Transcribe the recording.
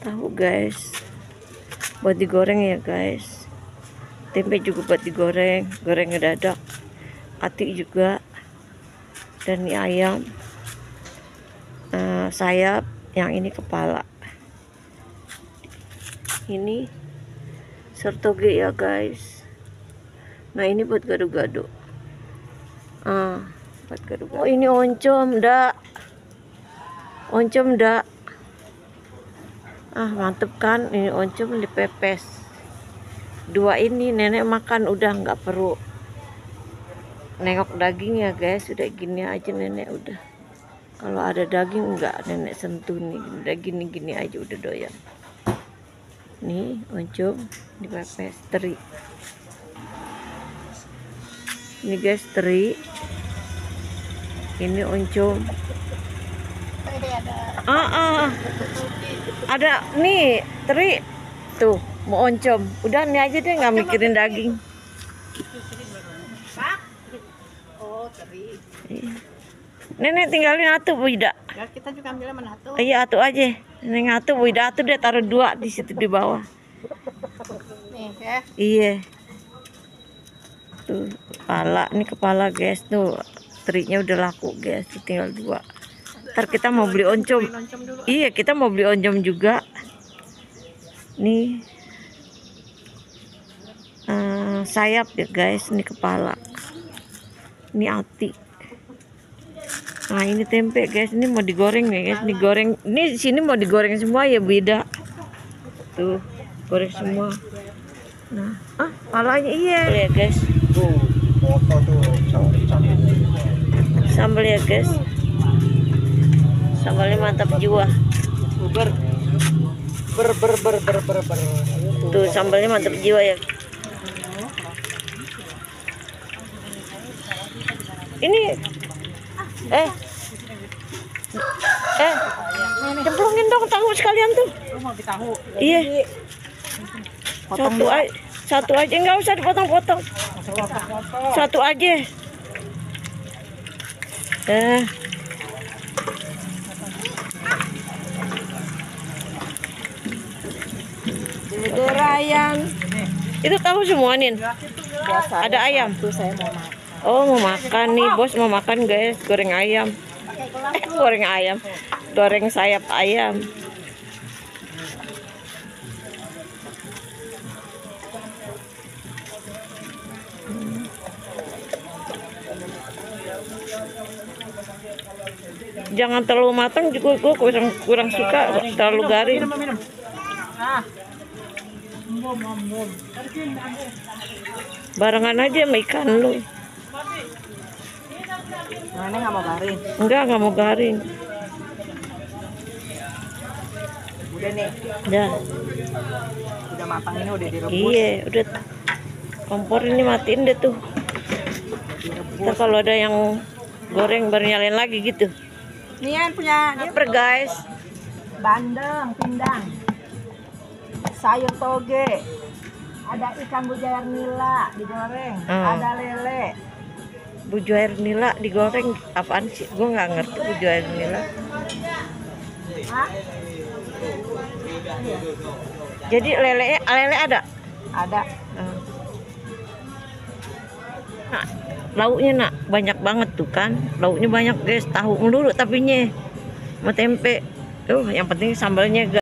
Tahu guys, buat digoreng ya guys. Tempe juga buat digoreng, goreng dadak. Ati juga. Dan ini ayam, sayap, yang ini kepala. Ini sertoge ya guys. Nah ini buat gado-gado. Buat gado-gado. Oh ini oncom dak. Oncom dak. Mantep kan, ini oncom dipepes. Dua ini nenek makan udah nggak perlu nengok daging ya guys, udah gini aja nenek udah. Kalau ada daging nggak nenek sentuh nih, udah gini aja udah doyan. Nih oncom dipepes teri. Ini guys teri. Ini oncom. Ada nih teri tuh mau oncom. Udah nih aja deh nggak mikirin daging. Oh teri. Nenek tinggalin atuh Bu Ida. Ya kita juga ambil mana atuh. Iya atuh aja. Nenek atuh Bu Ida atuh deh taruh dua di situ di bawah. Nih ya. Iya. Tuh kepala, ini kepala guys tuh. Terinya udah laku guys, tinggal dua. Ntar kita mau beli oncom. Iya kita mau beli oncom juga. Nih sayap ya guys, ini kepala. Ini ati. Nah ini tempe guys, ini mau digoreng ya guys, digoreng. Ini sini mau digoreng semua ya beda. Tuh goreng semua. Nah palanya iya ya guys. Tuh sambal ya guys. Sambalnya mantap jiwa. Tuh sambalnya mantap jiwa ya. Ini cemplungin dong tahu sekalian tuh. Iya. Satu aja nggak usah dipotong-potong. Satu aja. Ayam. Itu tahu semua nih. Ada ayam. Tuh saya mau makan. Oh mau makan nih bos, mau makan guys, goreng ayam. Goreng ayam, goreng sayap ayam. Jangan terlalu matang juga, gue kurang suka terlalu garing. Barengan aja sama ikan lu. Nah, ini nggak mau garing. Enggak mau garing. Udah nih. Ya. Udah matang ini udah direbus. Iya, udah. Kompor ini matiin deh tuh. Ntar kalau ada yang goreng baru nyalain lagi gitu. Ini yang punya Lapar guys. bandeng, pindang, sayur toge, ada ikan bujair nila digoreng, ada lele. Bujair nila digoreng apaan sih? Gue nggak ngerti bujair nila. Jadi lele ada? Ada. Nah, lauknya nak banyak banget tuh kan. Lauknya banyak guys. Tahu melulu tapinya sama tempe. Tuh yang penting sambalnya guys.